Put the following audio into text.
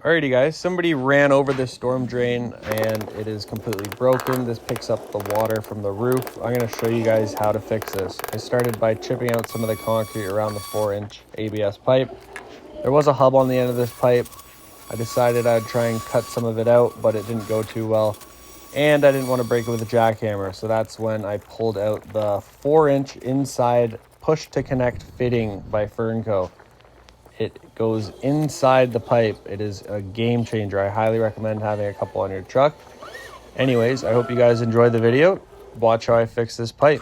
Alrighty guys, somebody ran over this storm drain and it is completely broken. This picks up the water from the roof. I'm going to show you guys how to fix this. I started by chipping out some of the concrete around the 4-inch ABS pipe. There was a hub on the end of this pipe. I decided I'd try and cut some of it out, but it didn't go too well. And I didn't want to break it with a jackhammer, so that's when I pulled out the 4-inch inside push to connect fitting by Fernco. It goes inside the pipe. It is a game changer. I highly recommend having a couple on your truck. Anyways, I hope you guys enjoyed the video. Watch how I fix this pipe.